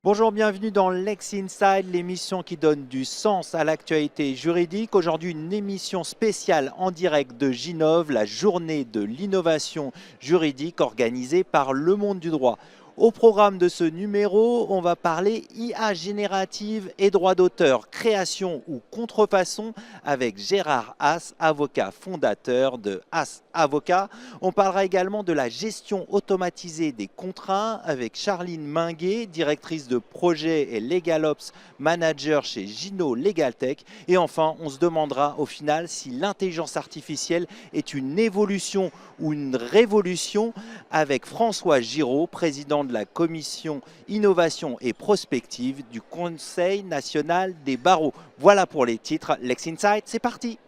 Bonjour, bienvenue dans Lex Inside, l'émission qui donne du sens à l'actualité juridique. Aujourd'hui, une émission spéciale en direct de Ginov, la journée de l'innovation juridique organisée par Le Monde du Droit. Au programme de ce numéro, on va parler IA générative et droit d'auteur, création ou contrefaçon avec Gérard Haas, avocat fondateur de Haas Avocat. On parlera également de la gestion automatisée des contrats avec Charline Minguet, directrice de projet et LegalOps manager chez Gino LegalTech. Et enfin, on se demandera au final si l'intelligence artificielle est une évolution ou une révolution avec François Giraud, président de la commission innovation et prospective du Conseil national des barreaux. Voilà pour les titres. Lex Insight, c'est parti.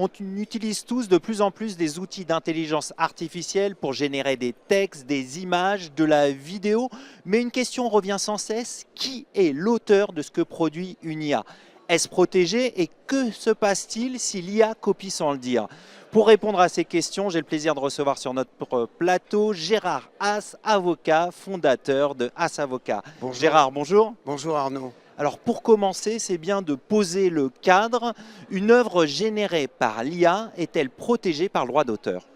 On utilise tous de plus en plus des outils d'intelligence artificielle pour générer des textes, des images, de la vidéo. Mais une question revient sans cesse, qui est l'auteur de ce que produit une IA? Est-ce protégé et que se passe-t-il si l'IA copie sans le dire? Pour répondre à ces questions, j'ai le plaisir de recevoir sur notre plateau Gérard Haas, avocat, fondateur de Haas Avocat. Bonjour. Gérard, bonjour. Bonjour Arnaud. Alors pour commencer, c'est bien de poser le cadre. Une œuvre générée par l'IA est-elle protégée par le droit d'auteur?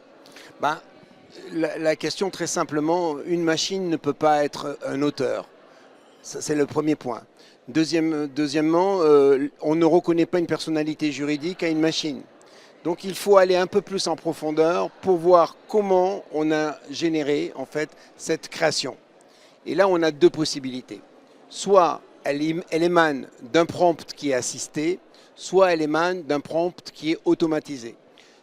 Ben, la question très simplement, une machine ne peut pas être un auteur. Ça, c'est le premier point. Deuxièmement, on ne reconnaît pas une personnalité juridique à une machine. Donc il faut aller un peu plus en profondeur pour voir comment on a généré en fait cette création. Et là, on a deux possibilités. Soit elle émane d'un prompt qui est assisté, soit elle émane d'un prompt qui est automatisé.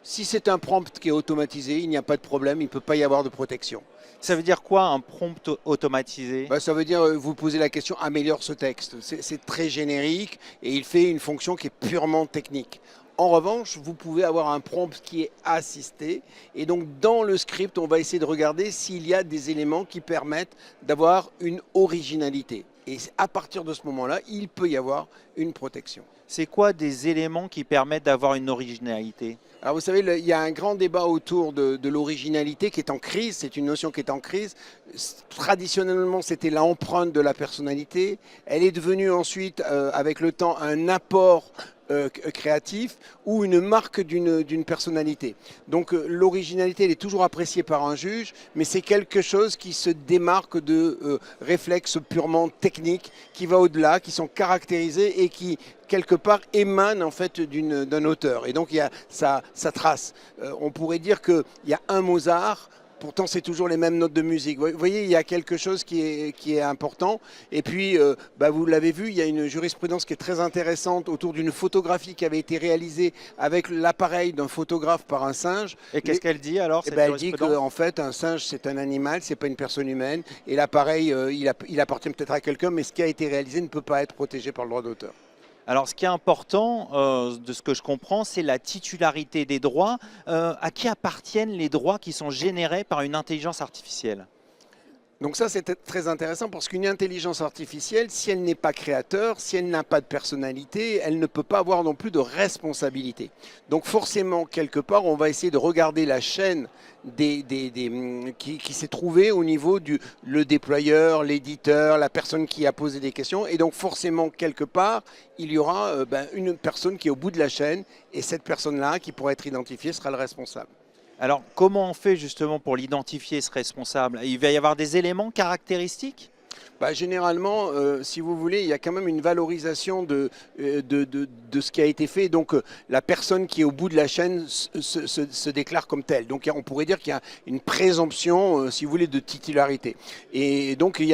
Si c'est un prompt qui est automatisé, il n'y a pas de problème, il ne peut pas y avoir de protection. Ça veut dire quoi un prompt automatisé? Ça veut dire, vous posez la question, améliore ce texte. C'est très générique et il fait une fonction qui est purement technique. En revanche, vous pouvez avoir un prompt qui est assisté et donc dans le script, on va essayer de regarder s'il y a des éléments qui permettent d'avoir une originalité. Et à partir de ce moment-là, il peut y avoir une protection. C'est quoi des éléments qui permettent d'avoir une originalité? Alors vous savez, il y a un grand débat autour de l'originalité qui est en crise, c'est une notion qui est en crise. Traditionnellement, c'était l'empreinte de la personnalité. Elle est devenue ensuite, avec le temps, un apport créatif ou une marque d'une personnalité. Donc l'originalité, elle est toujours appréciée par un juge, mais c'est quelque chose qui se démarque de réflexes purement techniques, qui va au-delà, qui sont caractérisés et qui quelque part émanent en fait d'un auteur. Et donc il y a sa trace. On pourrait dire qu'il y a un Mozart. Pourtant, c'est toujours les mêmes notes de musique. Vous voyez, il y a quelque chose qui est important. Et puis, vous l'avez vu, il y a une jurisprudence qui est très intéressante autour d'une photographie qui avait été réalisée avec l'appareil d'un photographe par un singe. Et qu'est-ce qu'elle dit alors, cette Elle dit jurisprudence? qu'en fait, un singe, c'est un animal, c'est pas une personne humaine. Et l'appareil, il appartient peut-être à quelqu'un, mais ce qui a été réalisé ne peut pas être protégé par le droit d'auteur. Alors, ce qui est important, de ce que je comprends, c'est la titularité des droits. À qui appartiennent les droits qui sont générés par une intelligence artificielle? Donc ça, c'est très intéressant parce qu'une intelligence artificielle, si elle n'est pas créateur, si elle n'a pas de personnalité, elle ne peut pas avoir non plus de responsabilité. Donc forcément, quelque part, on va essayer de regarder la chaîne qui s'est trouvée au niveau le déployeur, l'éditeur, la personne qui a posé des questions. Et donc forcément, quelque part, il y aura une personne qui est au bout de la chaîne et cette personne-là, qui pourra être identifiée, sera le responsable. Alors, comment on fait justement pour l'identifier, ce responsable? Il va y avoir des éléments caractéristiques? Généralement, si vous voulez, il y a quand même une valorisation de ce qui a été fait. Donc, la personne qui est au bout de la chaîne se déclare comme telle. Donc, on pourrait dire qu'il y a une présomption, si vous voulez, de titularité. Et donc, il y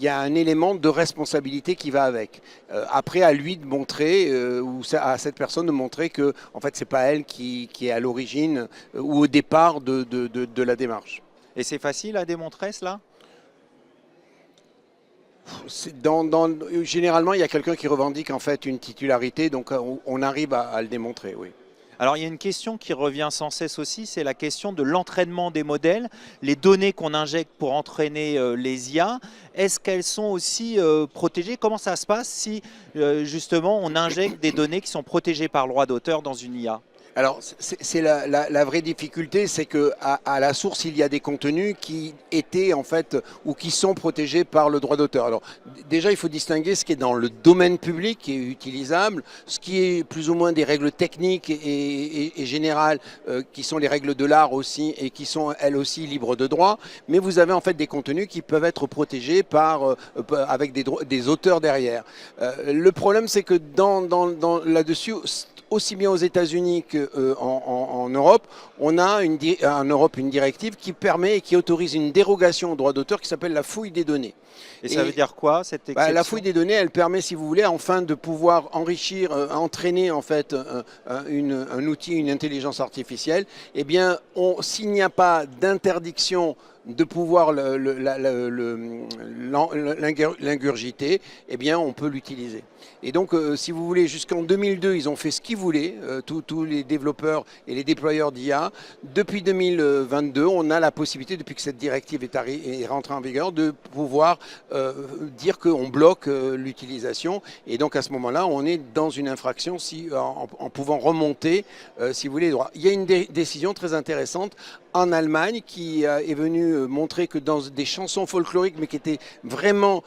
a un élément de responsabilité qui va avec. Après, à lui de montrer, ou à cette personne de montrer que, en fait, c'est pas elle qui est à l'origine ou au départ de la démarche. Et c'est facile à démontrer cela? Généralement, il y a quelqu'un qui revendique en fait une titularité, donc on arrive à le démontrer, oui. Alors il y a une question qui revient sans cesse aussi, c'est la question de l'entraînement des modèles. Les données qu'on injecte pour entraîner les IA, est-ce qu'elles sont aussi protégées? Comment ça se passe si justement on injecte des données qui sont protégées par le droit d'auteur dans une IA? Alors, c'est la vraie difficulté, c'est qu'à la source, il y a des contenus qui étaient en fait ou qui sont protégés par le droit d'auteur. Alors, déjà, il faut distinguer ce qui est dans le domaine public, qui est utilisable, ce qui est plus ou moins des règles techniques et générales, qui sont les règles de l'art aussi et qui sont elles aussi libres de droit. Mais vous avez en fait des contenus qui peuvent être protégés avec des auteurs derrière. Le problème, c'est que là-dessus, aussi bien aux États-Unis qu'en Europe, on a une directive qui permet et qui autorise une dérogation au droit d'auteur qui s'appelle la fouille des données. Et ça veut dire quoi cette exception? La fouille des données, elle permet, si vous voulez, enfin de pouvoir enrichir, entraîner en fait un outil, une intelligence artificielle. Eh bien, s'il n'y a pas d'interdiction de pouvoir l'ingurgiter, eh bien, on peut l'utiliser. Et donc, si vous voulez, jusqu'en 2002, ils ont fait ce qu'ils voulaient, tous les développeurs et les déployeurs d'IA. Depuis 2022, on a la possibilité, depuis que cette directive est rentrée en vigueur, de pouvoir dire qu'on bloque l'utilisation. Et donc, à ce moment-là, on est dans une infraction en pouvant remonter, si vous voulez, les droits. Il y a une décision très intéressante en Allemagne qui est venue montrer que dans des chansons folkloriques, mais qui étaient vraiment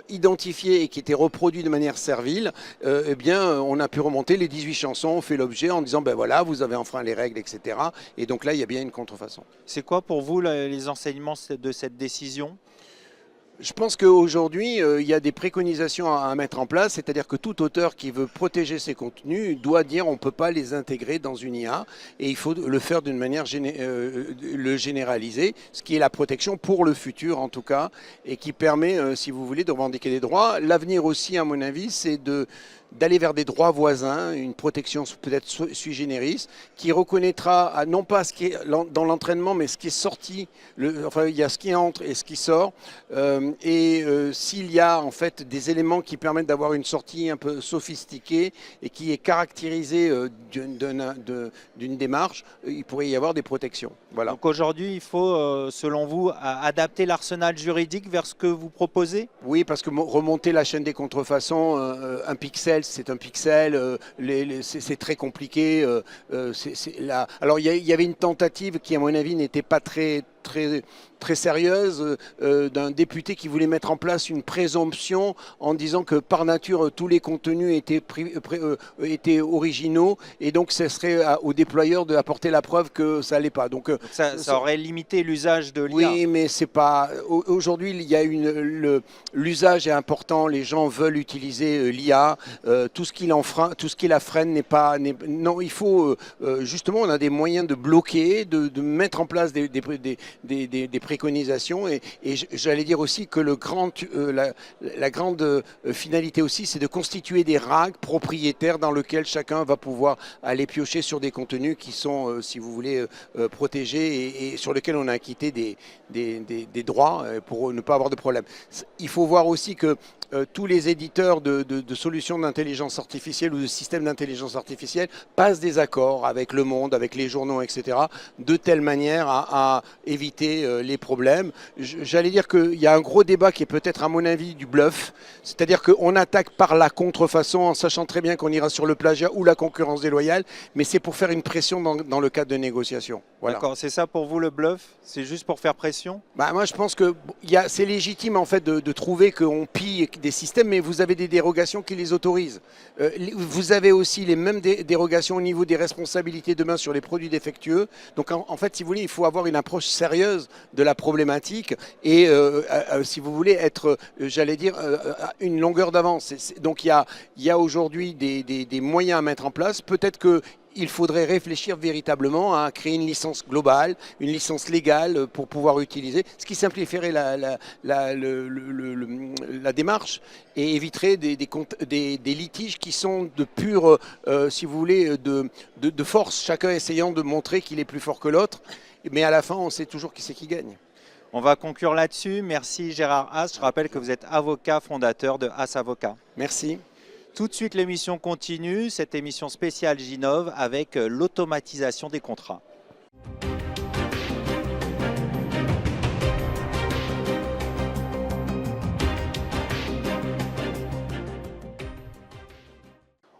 identifiées et qui étaient reproduites de manière servile, eh bien, on a pu remonter les 18 chansons, on fait l'objet en disant, ben voilà, vous avez enfreint les règles, etc. Et donc là, il y a bien une contrefaçon. C'est quoi pour vous les enseignements de cette décision? Je pense qu'aujourd'hui, il y a des préconisations à mettre en place, c'est-à-dire que tout auteur qui veut protéger ses contenus doit dire on ne peut pas les intégrer dans une IA et il faut le faire d'une manière le généraliser, ce qui est la protection pour le futur en tout cas et qui permet, si vous voulez, de revendiquer des droits. L'avenir aussi, à mon avis, c'est d'aller vers des droits voisins, une protection peut-être sui generis, qui reconnaîtra non pas ce qui est dans l'entraînement, mais ce qui est sorti, enfin il y a ce qui entre et ce qui sort, s'il y a en fait des éléments qui permettent d'avoir une sortie un peu sophistiquée et qui est caractérisée d'une démarche, il pourrait y avoir des protections. Voilà. Donc aujourd'hui, il faut, selon vous, adapter l'arsenal juridique vers ce que vous proposez? Oui, parce que remonter la chaîne des contrefaçons, un pixel, c'est un pixel, c'est très compliqué. Alors il y avait une tentative qui, à mon avis, n'était pas très sérieuse d'un député qui voulait mettre en place une présomption en disant que par nature tous les contenus étaient originaux et donc ce serait au déployeur d'apporter la preuve que ça n'allait pas. Donc ça aurait limité l'usage de l'IA. Oui, mais c'est pas. Aujourd'hui, il y a l'usage est important. Les gens veulent utiliser l'IA. Tout ce qui la freine n'est pas. Non, il faut justement, on a des moyens de bloquer, de mettre en place des préconisations et j'allais dire aussi que la grande finalité aussi, c'est de constituer des RAG propriétaires dans lesquels chacun va pouvoir aller piocher sur des contenus qui sont, si vous voulez, protégés et sur lesquels on a acquitté des droits pour ne pas avoir de problème. Il faut voir aussi que tous les éditeurs de solutions d'intelligence artificielle ou de systèmes d'intelligence artificielle passent des accords avec Le Monde, avec les journaux, etc., de telle manière à éviter les problèmes. J'allais dire qu'il y a un gros débat qui est peut-être, à mon avis, du bluff, c'est-à-dire qu'on attaque par la contrefaçon en sachant très bien qu'on ira sur le plagiat ou la concurrence déloyale, mais c'est pour faire une pression dans le cadre de négociations. Voilà. D'accord, c'est ça pour vous le bluff? C'est juste pour faire pression? Moi, je pense que c'est légitime en fait de trouver qu'on pille des systèmes, mais vous avez des dérogations qui les autorisent. Vous avez aussi les mêmes dérogations au niveau des responsabilités demain sur les produits défectueux. Donc en fait, si vous voulez, il faut avoir une approche sérieuse de la problématique et si vous voulez être, j'allais dire, à une longueur d'avance. Donc il y a aujourd'hui des moyens à mettre en place. Peut-être que il faudrait réfléchir véritablement à créer une licence globale, une licence légale pour pouvoir utiliser, ce qui simplifierait la démarche et éviterait des litiges qui sont de pure, si vous voulez, de force, chacun essayant de montrer qu'il est plus fort que l'autre, mais à la fin, on sait toujours qui c'est qui gagne. On va conclure là-dessus. Merci Gérard Haas. Je rappelle que vous êtes avocat fondateur de Haas Avocat. Merci. Tout de suite, l'émission continue, cette émission spéciale Ginov avec l'automatisation des contrats.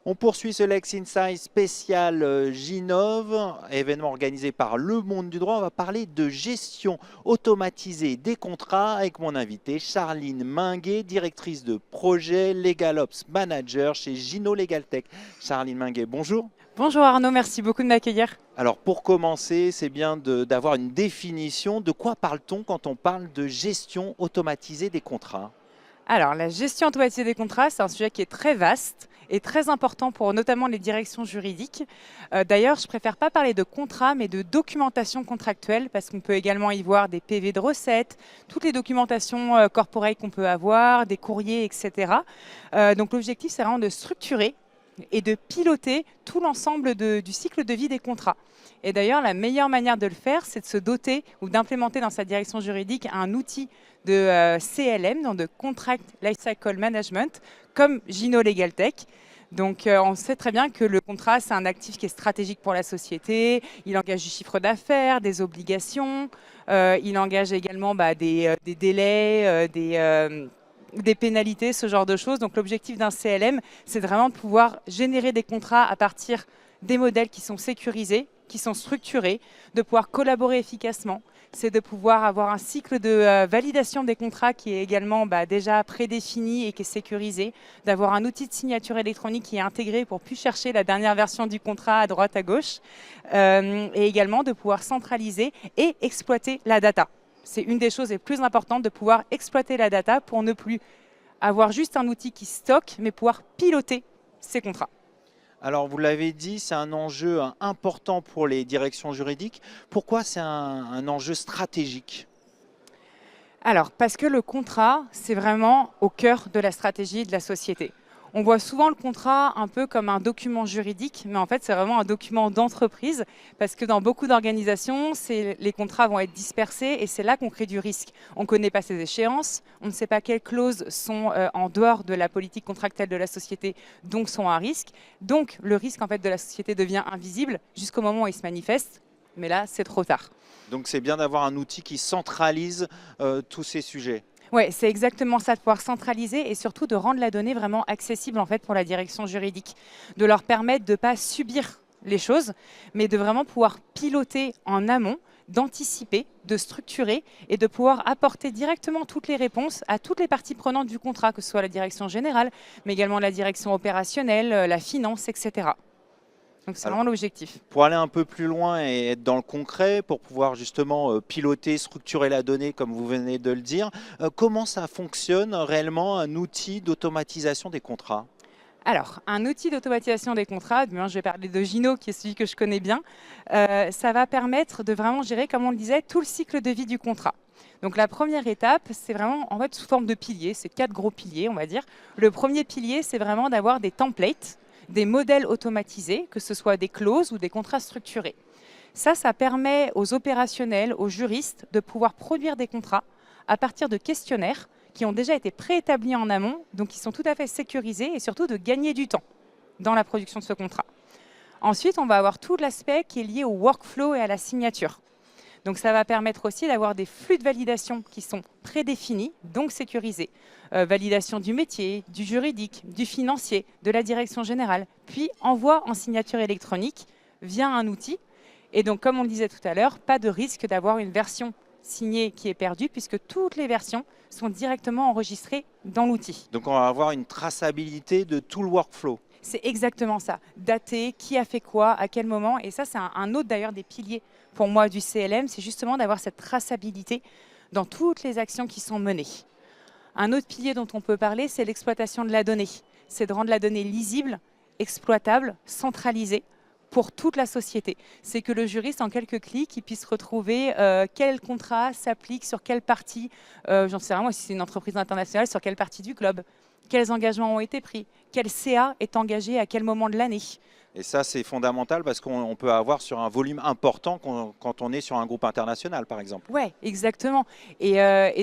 On poursuit ce Lex Inside spécial Ginov, événement organisé par Le Monde du Droit. On va parler de gestion automatisée des contrats avec mon invité Charline Minguet, directrice de projet LegalOps Manager chez Gino LegalTech. Charline Minguet, bonjour. Bonjour Arnaud, merci beaucoup de m'accueillir. Alors pour commencer, c'est bien d'avoir une définition. De quoi parle-t-on quand on parle de gestion automatisée des contrats ? Alors la gestion automatisée des contrats, c'est un sujet qui est très vaste et très important pour notamment les directions juridiques. D'ailleurs, je préfère pas parler de contrat, mais de documentation contractuelle, parce qu'on peut également y voir des PV de recettes, toutes les documentations corporate qu'on peut avoir, des courriers, etc. Donc l'objectif, c'est vraiment de structurer et de piloter tout l'ensemble du cycle de vie des contrats. Et d'ailleurs, la meilleure manière de le faire, c'est de se doter ou d'implémenter dans sa direction juridique un outil de CLM, donc de Contract Lifecycle Management, comme Gino LegalTech. Donc on sait très bien que le contrat, c'est un actif qui est stratégique pour la société. Il engage du chiffre d'affaires, des obligations. Il engage également des délais, des pénalités, ce genre de choses. Donc l'objectif d'un CLM, c'est vraiment de pouvoir générer des contrats à partir des modèles qui sont sécurisés, qui sont structurés, de pouvoir collaborer efficacement. C'est de pouvoir avoir un cycle de validation des contrats qui est également déjà prédéfini et qui est sécurisé, d'avoir un outil de signature électronique qui est intégré pour plus chercher la dernière version du contrat à droite, à gauche, et également de pouvoir centraliser et exploiter la data. C'est une des choses les plus importantes, de pouvoir exploiter la data pour ne plus avoir juste un outil qui stocke, mais pouvoir piloter ces contrats. Alors vous l'avez dit, c'est un enjeu important pour les directions juridiques. Pourquoi c'est un enjeu stratégique ? Alors, parce que le contrat, c'est vraiment au cœur de la stratégie de la société. On voit souvent le contrat un peu comme un document juridique, mais en fait, c'est vraiment un document d'entreprise, parce que dans beaucoup d'organisations, les contrats vont être dispersés et c'est là qu'on crée du risque. On ne connaît pas ses échéances, on ne sait pas quelles clauses sont en dehors de la politique contractuelle de la société, donc sont à risque. Donc, le risque en fait, de la société devient invisible jusqu'au moment où il se manifeste, mais là, c'est trop tard. Donc c'est bien d'avoir un outil qui centralise tous ces sujets. Oui, c'est exactement ça, de pouvoir centraliser et surtout de rendre la donnée vraiment accessible en fait, pour la direction juridique. De leur permettre de ne pas subir les choses, mais de vraiment pouvoir piloter en amont, d'anticiper, de structurer et de pouvoir apporter directement toutes les réponses à toutes les parties prenantes du contrat, que ce soit la direction générale, mais également la direction opérationnelle, la finance, etc. Donc c'est vraiment l'objectif. Pour aller un peu plus loin et être dans le concret, pour pouvoir justement piloter, structurer la donnée comme vous venez de le dire, comment ça fonctionne réellement un outil d'automatisation des contrats ? Alors, un outil d'automatisation des contrats, je vais parler de Gino, qui est celui que je connais bien, ça va permettre de vraiment gérer, comme on le disait, tout le cycle de vie du contrat. Donc la première étape, c'est vraiment en fait sous forme de piliers, c'est 4 gros piliers, on va dire. Le premier pilier, c'est vraiment d'avoir des templates, des modèles automatisés, que ce soit des clauses ou des contrats structurés. Ça permet aux opérationnels, aux juristes, de pouvoir produire des contrats à partir de questionnaires qui ont déjà été préétablis en amont, donc qui sont tout à fait sécurisés et surtout de gagner du temps dans la production de ce contrat. Ensuite, on va avoir tout l'aspect qui est lié au workflow et à la signature. Donc ça va permettre aussi d'avoir des flux de validation qui sont prédéfinis, donc sécurisés. Validation du métier, du juridique, du financier, de la direction générale, puis envoi en signature électronique via un outil. Et donc, comme on le disait tout à l'heure, pas de risque d'avoir une version signée qui est perdue, puisque toutes les versions sont directement enregistrées dans l'outil. Donc on va avoir une traçabilité de tout le workflow. C'est exactement ça. Dater, qui a fait quoi, à quel moment. Et ça, c'est un autre d'ailleurs des piliers pour moi du CLM, c'est justement d'avoir cette traçabilité dans toutes les actions qui sont menées. Un autre pilier dont on peut parler, c'est l'exploitation de la donnée. C'est de rendre la donnée lisible, exploitable, centralisée pour toute la société. C'est que le juriste, en quelques clics, il puisse retrouver quel contrat s'applique sur quelle partie, j'en sais rien moi, si c'est une entreprise internationale, sur quelle partie du globe, quels engagements ont été pris, quel CA est engagé à quel moment de l'année. Et ça, c'est fondamental parce qu'on peut avoir sur un volume important quand on est sur un groupe international, par exemple. Oui, exactement. Et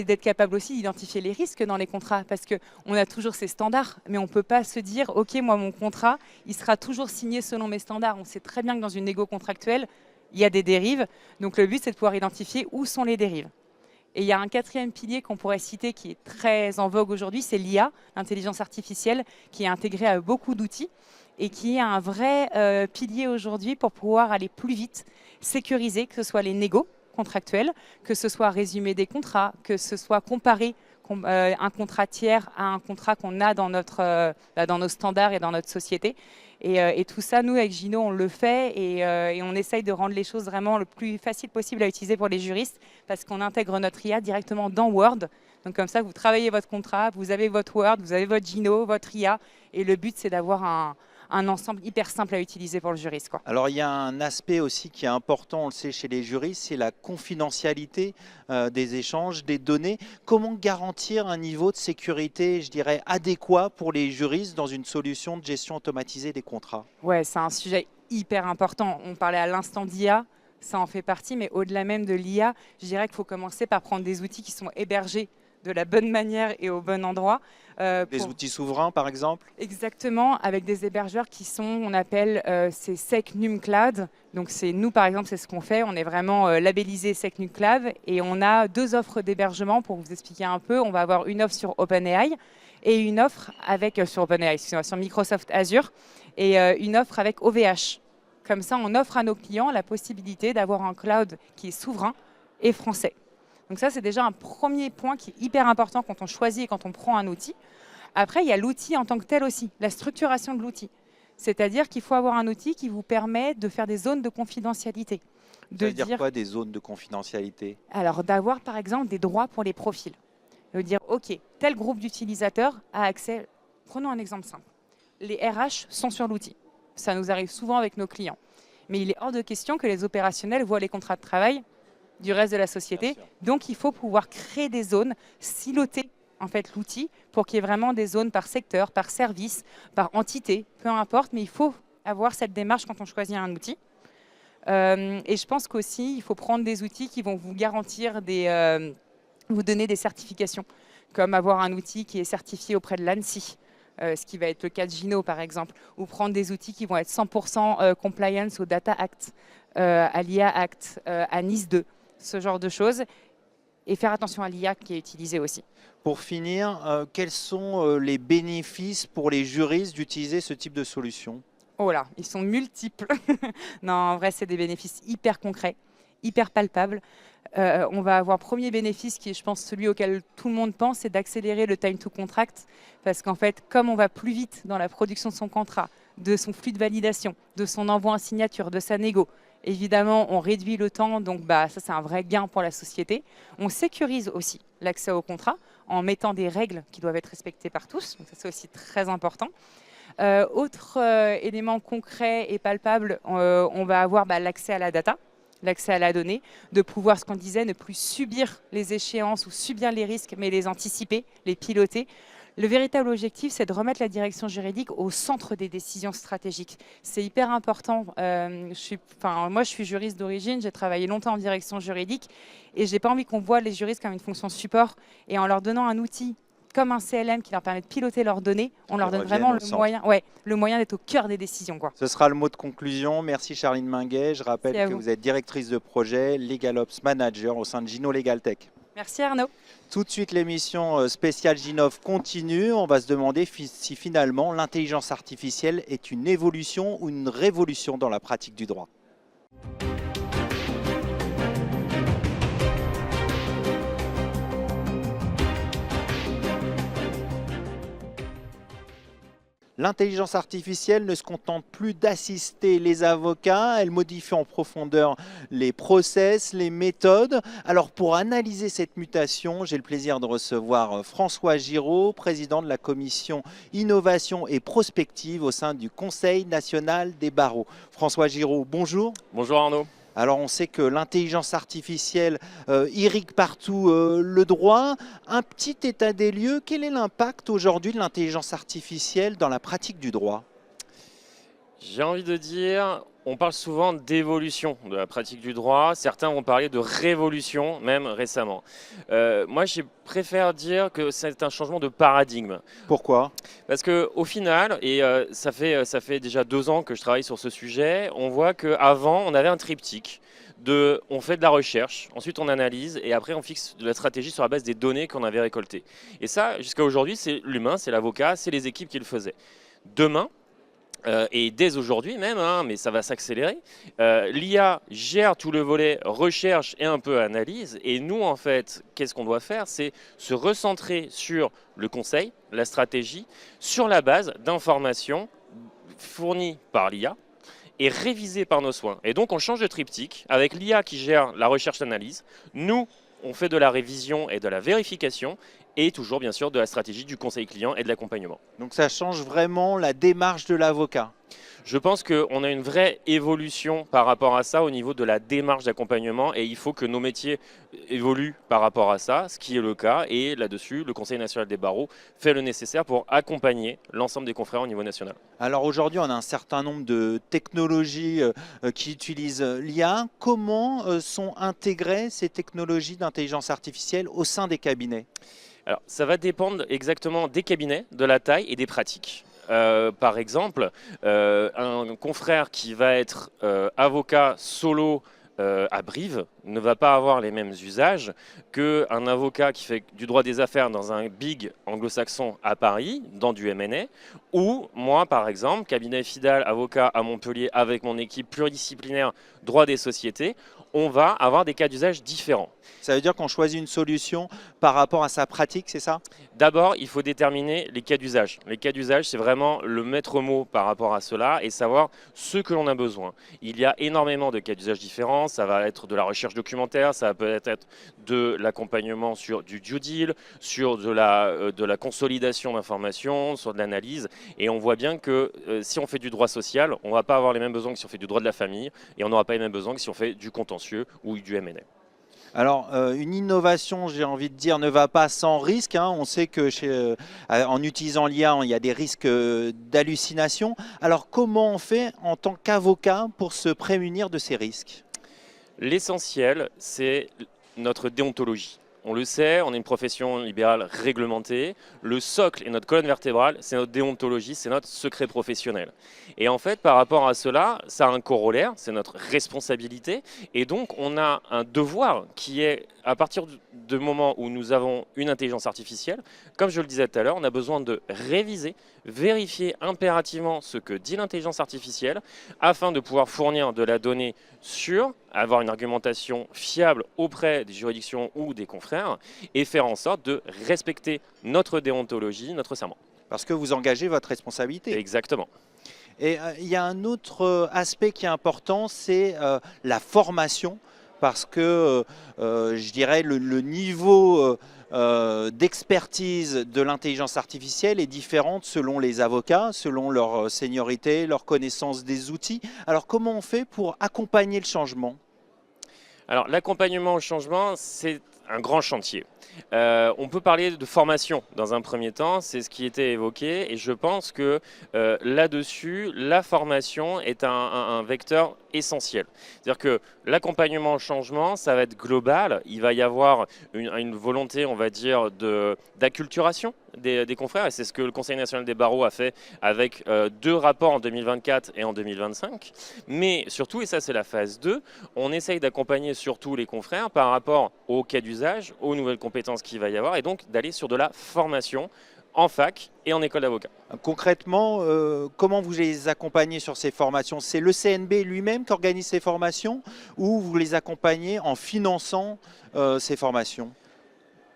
d'être capable aussi d'identifier les risques dans les contrats, parce qu'on a toujours ces standards, mais on ne peut pas se dire, OK, moi, mon contrat, il sera toujours signé selon mes standards. On sait très bien que dans une négo contractuelle, il y a des dérives. Donc le but, c'est de pouvoir identifier où sont les dérives. Et il y a un quatrième pilier qu'on pourrait citer qui est très en vogue aujourd'hui, c'est l'IA, l'intelligence artificielle, qui est intégrée à beaucoup d'outils et qui est un vrai pilier aujourd'hui pour pouvoir aller plus vite, sécuriser, que ce soit les négos contractuels, que ce soit résumer des contrats, que ce soit comparer un contrat tiers à un contrat qu'on a dans nos standards et dans notre société. Et tout ça, nous, avec Gino, on le fait et on essaye de rendre les choses vraiment le plus facile possible à utiliser pour les juristes parce qu'on intègre notre IA directement dans Word. Donc comme ça, vous travaillez votre contrat, vous avez votre Word, vous avez votre Gino, votre IA et le but, c'est d'avoir un ensemble hyper simple à utiliser pour le juriste, quoi. Alors il y a un aspect aussi qui est important, on le sait chez les juristes, c'est la confidentialité des échanges, des données. Comment garantir un niveau de sécurité, je dirais, adéquat pour les juristes dans une solution de gestion automatisée des contrats? Ouais, c'est un sujet hyper important. On parlait à l'instant d'IA, ça en fait partie, mais au-delà même de l'IA, je dirais qu'il faut commencer par prendre des outils qui sont hébergés de la bonne manière et au bon endroit. Des outils souverains, par exemple? Exactement, avec des hébergeurs qui sont, on appelle c'est SecNumCloud. Donc nous, par exemple, c'est ce qu'on fait. On est vraiment labellisé SecNumCloud et on a 2 offres d'hébergement pour vous expliquer un peu. On va avoir une offre sur OpenAI et une offre avec sur OpenAI, sur Microsoft Azure et une offre avec OVH. Comme ça, on offre à nos clients la possibilité d'avoir un cloud qui est souverain et français. Donc ça, c'est déjà un premier point qui est hyper important quand on choisit et quand on prend un outil. Après, il y a l'outil en tant que tel aussi, la structuration de l'outil. C'est-à-dire qu'il faut avoir un outil qui vous permet de faire des zones de confidentialité. Ça veut dire quoi, des zones de confidentialité? Alors, d'avoir par exemple des droits pour les profils. De dire, OK, tel groupe d'utilisateurs a accès. Prenons un exemple simple. Les RH sont sur l'outil. Ça nous arrive souvent avec nos clients. Mais il est hors de question que les opérationnels voient les contrats de travail du reste de la société. Donc, il faut pouvoir créer des zones, siloter en fait l'outil pour qu'il y ait vraiment des zones par secteur, par service, par entité, peu importe. Mais il faut avoir cette démarche quand on choisit un outil. Et je pense qu'aussi, il faut prendre des outils qui vont vous garantir vous donner des certifications, comme avoir un outil qui est certifié auprès de l'ANSSI. Ce qui va être le cas de Gino par exemple, ou prendre des outils qui vont être 100% compliance au Data Act, à l'IA Act, à NIS 2, ce genre de choses, et faire attention à l'IA qui est utilisée aussi. Pour finir, quels sont les bénéfices pour les juristes d'utiliser ce type de solution? Oh là, ils sont multiples. Non, en vrai, c'est des bénéfices hyper concrets, hyper palpables. On va avoir premier bénéfice qui est, je pense, celui auquel tout le monde pense, c'est d'accélérer le time to contract. Parce qu'en fait, comme on va plus vite dans la production de son contrat, de son flux de validation, de son envoi en signature, de sa négo, évidemment, on réduit le temps. Donc, ça, c'est un vrai gain pour la société. On sécurise aussi l'accès au contrat en mettant des règles qui doivent être respectées par tous. Donc, ça, c'est aussi très important. Autre élément concret et palpable, on va avoir l'accès à la data, l'accès à la donnée, de pouvoir, ce qu'on disait, ne plus subir les échéances ou subir les risques, mais les anticiper, les piloter. Le véritable objectif, c'est de remettre la direction juridique au centre des décisions stratégiques. C'est hyper important. Moi, je suis juriste d'origine, j'ai travaillé longtemps en direction juridique et je n'ai pas envie qu'on voit les juristes comme une fonction support. Et en leur donnant un outil comme un CLM qui leur permet de piloter leurs données, on leur donne vraiment le moyen d'être au cœur des décisions, quoi. Ce sera le mot de conclusion. Merci Charline Minguet. Je rappelle que vous êtes directrice de projet LegalOps Manager au sein de Gino Legal Tech. Merci Arnaud. Tout de suite, l'émission spéciale Ginov continue. On va se demander si finalement l'intelligence artificielle est une évolution ou une révolution dans la pratique du droit. L'intelligence artificielle ne se contente plus d'assister les avocats, elle modifie en profondeur les process, les méthodes. Alors pour analyser cette mutation, j'ai le plaisir de recevoir François Giraud, président de la commission Innovation et Prospective au sein du Conseil national des barreaux. François Giraud, bonjour. Bonjour Arnaud. Alors on sait que l'intelligence artificielle irrigue partout le droit. Un petit état des lieux, quel est l'impact aujourd'hui de l'intelligence artificielle dans la pratique du droit? J'ai envie de dire, on parle souvent d'évolution de la pratique du droit. Certains vont parler de révolution, même récemment. Moi, je préfère dire que c'est un changement de paradigme. Pourquoi? Parce qu'au final, et ça fait déjà 2 ans que je travaille sur ce sujet, on voit qu'avant, on avait un triptyque. On fait de la recherche, ensuite on analyse et après on fixe de la stratégie sur la base des données qu'on avait récoltées. Et ça, jusqu'à aujourd'hui, c'est l'humain, c'est l'avocat, c'est les équipes qui le faisaient. Demain, et dès aujourd'hui même, hein, mais ça va s'accélérer, l'IA gère tout le volet recherche et un peu analyse. Et nous, en fait, qu'est-ce qu'on doit faire? C'est se recentrer sur le conseil, la stratégie, sur la base d'informations fournies par l'IA et révisées par nos soins. Et donc, on change de triptyque avec l'IA qui gère la recherche-analyse. Nous, on fait de la révision et de la vérification et toujours, bien sûr, de la stratégie du conseil client et de l'accompagnement. Donc ça change vraiment la démarche de l'avocat. Je pense qu'on a une vraie évolution par rapport à ça au niveau de la démarche d'accompagnement et il faut que nos métiers évoluent par rapport à ça, ce qui est le cas. Et là-dessus, le Conseil national des barreaux fait le nécessaire pour accompagner l'ensemble des confrères au niveau national. Alors aujourd'hui, on a un certain nombre de technologies qui utilisent l'IA. Comment sont intégrées ces technologies d'intelligence artificielle au sein des cabinets? Alors, ça va dépendre exactement des cabinets, de la taille et des pratiques. Par exemple, un confrère qui va être avocat solo à Brive ne va pas avoir les mêmes usages qu'un avocat qui fait du droit des affaires dans un big anglo-saxon à Paris, dans du M&A, ou moi, par exemple, cabinet Fidal, avocat à Montpellier avec mon équipe pluridisciplinaire droit des sociétés, on va avoir des cas d'usage différents. Ça veut dire qu'on choisit une solution par rapport à sa pratique, c'est ça? D'abord, il faut déterminer les cas d'usage. Les cas d'usage, c'est vraiment le maître mot par rapport à cela et savoir ce que l'on a besoin. Il y a énormément de cas d'usage différents. Ça va être de la recherche documentaire, ça peut être de l'accompagnement sur du due deal, sur de la consolidation d'informations, sur de l'analyse. Et on voit bien que si on fait du droit social, on ne va pas avoir les mêmes besoins que si on fait du droit de la famille et on n'aura pas les mêmes besoins que si on fait du contentieux ou du M&A. Alors, une innovation, j'ai envie de dire, ne va pas sans risque, hein. On sait que en utilisant l'IA, il y a des risques d'hallucination. Alors, comment on fait en tant qu'avocat pour se prémunir de ces risques? L'essentiel, c'est notre déontologie. On le sait, on est une profession libérale réglementée. Le socle et notre colonne vertébrale, c'est notre déontologie, c'est notre secret professionnel. Et en fait, par rapport à cela, ça a un corollaire, c'est notre responsabilité. Et donc, on a un devoir qui est, à partir du moment où nous avons une intelligence artificielle, comme je le disais tout à l'heure, on a besoin de réviser, vérifier impérativement ce que dit l'intelligence artificielle afin de pouvoir fournir de la donnée sûre, avoir une argumentation fiable auprès des juridictions ou des confrères et faire en sorte de respecter notre déontologie, notre serment. Parce que vous engagez votre responsabilité. Exactement. Et il y a un autre aspect qui est important, c'est la formation. Parce que je dirais le niveau d'expertise de l'intelligence artificielle est différente selon les avocats, selon leur seniorité, leur connaissance des outils. Alors comment on fait pour accompagner le changement? Alors l'accompagnement au changement, c'est un grand chantier. On peut parler de formation dans un premier temps, c'est ce qui était évoqué, et je pense que là-dessus, la formation est un vecteur essentiel. C'est-à-dire que l'accompagnement au changement, ça va être global, il va y avoir une volonté, on va dire, d'acculturation des confrères, et c'est ce que le Conseil national des barreaux a fait avec 2 rapports en 2024 et en 2025, mais surtout, et ça c'est la phase 2, on essaye d'accompagner surtout les confrères par rapport aux cas d'usage, aux nouvelles compétences qu'il va y avoir, et donc d'aller sur de la formation en fac et en école d'avocat. Concrètement, comment vous les accompagnez sur ces formations? C'est le CNB lui-même qui organise ces formations ou vous les accompagnez en finançant ces formations?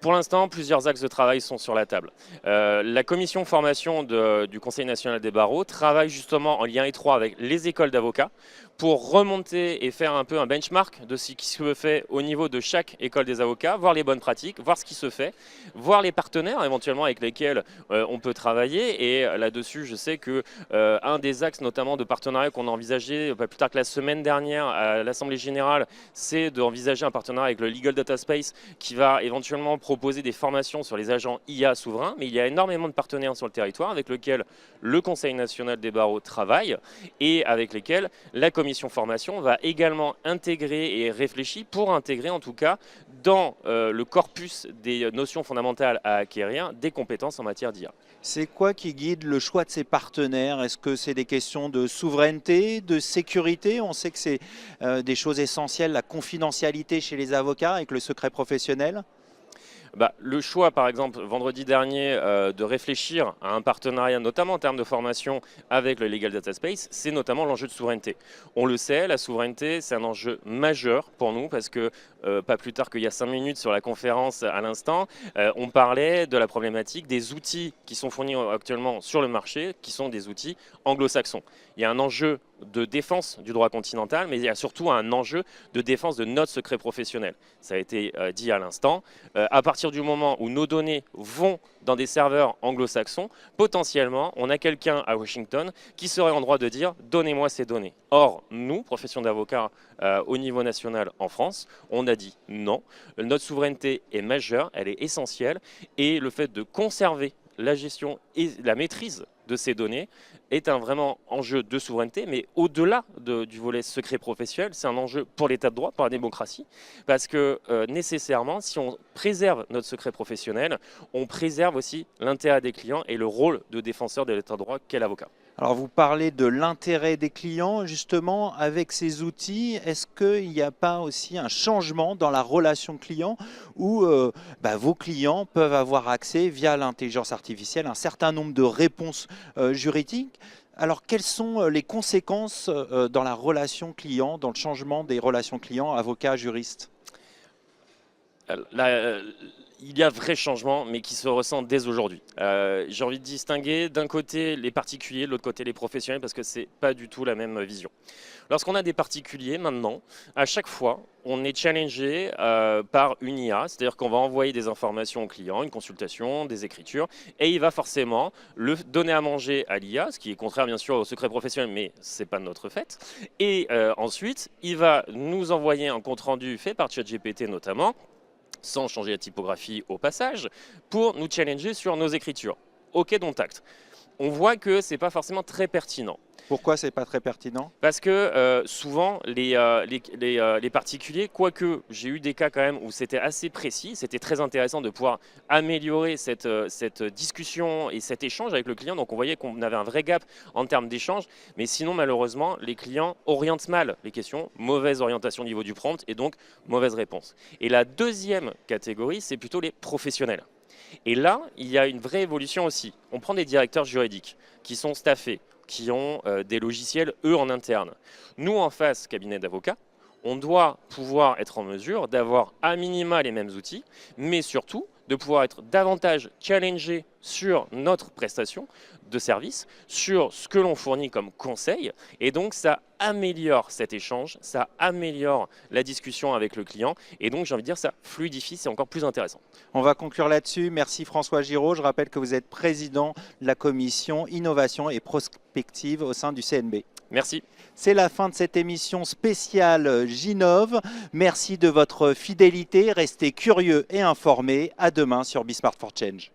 Pour l'instant, plusieurs axes de travail sont sur la table. La commission formation du Conseil national des barreaux travaille justement en lien étroit avec les écoles d'avocats pour remonter et faire un peu un benchmark de ce qui se fait au niveau de chaque école des avocats, voir les bonnes pratiques, voir ce qui se fait, voir les partenaires éventuellement avec lesquels on peut travailler. Et là-dessus, je sais que un des axes notamment de partenariat qu'on a envisagé pas plus tard que la semaine dernière à l'Assemblée Générale, c'est d'envisager un partenariat avec le Legal Data Space qui va éventuellement proposer des formations sur les agents IA souverains. Mais il y a énormément de partenaires sur le territoire avec lesquels le Conseil national des barreaux travaille et avec lesquels la commission formation va également intégrer et réfléchir pour intégrer en tout cas dans le corpus des notions fondamentales à acquérir des compétences en matière d'IA. C'est quoi qui guide le choix de ces partenaires? Est-ce que c'est des questions de souveraineté, de sécurité? On sait que c'est des choses essentielles, la confidentialité chez les avocats avec le secret professionnel. Le choix, par exemple, vendredi dernier, de réfléchir à un partenariat, notamment en termes de formation avec le Legal Data Space, c'est notamment l'enjeu de souveraineté. On le sait, la souveraineté, c'est un enjeu majeur pour nous parce que pas plus tard qu'il y a 5 minutes sur la conférence à l'instant, on parlait de la problématique des outils qui sont fournis actuellement sur le marché, qui sont des outils anglo-saxons. Il y a un enjeu de défense du droit continental, mais il y a surtout un enjeu de défense de notre secret professionnel. Ça a été dit à l'instant. À partir du moment où nos données vont dans des serveurs anglo-saxons, potentiellement, on a quelqu'un à Washington qui serait en droit de dire « donnez-moi ces données ». Or, nous, profession d'avocat au niveau national en France, on a dit non. Notre souveraineté est majeure, elle est essentielle, et le fait de conserver la gestion et la maîtrise de ces données est un vraiment enjeu de souveraineté, mais au-delà du volet secret professionnel, c'est un enjeu pour l'état de droit, pour la démocratie, parce que nécessairement, si on préserve notre secret professionnel, on préserve aussi l'intérêt des clients et le rôle de défenseur de l'état de droit qu'est l'avocat. Alors vous parlez de l'intérêt des clients, justement, avec ces outils, est-ce qu'il n'y a pas aussi un changement dans la relation client où vos clients peuvent avoir accès via l'intelligence artificielle à un certain nombre de réponses juridiques? Alors quelles sont les conséquences dans la relation client, dans le changement des relations clients avocat-juriste? Il y a vrai changement, mais qui se ressent dès aujourd'hui. J'ai envie de distinguer d'un côté les particuliers, de l'autre côté les professionnels, parce que ce n'est pas du tout la même vision. Lorsqu'on a des particuliers, maintenant, à chaque fois, on est challengé par une IA, c'est-à-dire qu'on va envoyer des informations au client, une consultation, des écritures, et il va forcément le donner à manger à l'IA, ce qui est contraire bien sûr au secret professionnel, mais ce n'est pas de notre fait. Et ensuite, il va nous envoyer un compte-rendu fait par ChatGPT notamment, sans changer la typographie au passage, pour nous challenger sur nos écritures. OK, dont acte. On voit que ce n'est pas forcément très pertinent. Pourquoi ce n'est pas très pertinent? Parce que souvent, les particuliers, quoique j'ai eu des cas quand même où c'était assez précis, c'était très intéressant de pouvoir améliorer cette discussion et cet échange avec le client. Donc on voyait qu'on avait un vrai gap en termes d'échange. Mais sinon, malheureusement, les clients orientent mal les questions, mauvaise orientation au niveau du prompt et donc mauvaise réponse. Et la deuxième catégorie, c'est plutôt les professionnels. Et là, il y a une vraie évolution aussi. On prend des directeurs juridiques qui sont staffés, qui ont des logiciels, eux, en interne. Nous, en face, cabinet d'avocats, on doit pouvoir être en mesure d'avoir à minima les mêmes outils, mais surtout de pouvoir être davantage challengé sur notre prestation de service, sur ce que l'on fournit comme conseil. Et donc, ça améliore cet échange, ça améliore la discussion avec le client. Et donc, j'ai envie de dire, ça fluidifie, c'est encore plus intéressant. On va conclure là-dessus. Merci François Giraud. Je rappelle que vous êtes président de la commission Innovation et Prospective au sein du CNB. Merci. C'est la fin de cette émission spéciale Ginov. Merci de votre fidélité. Restez curieux et informés. À demain sur Be Smart for Change.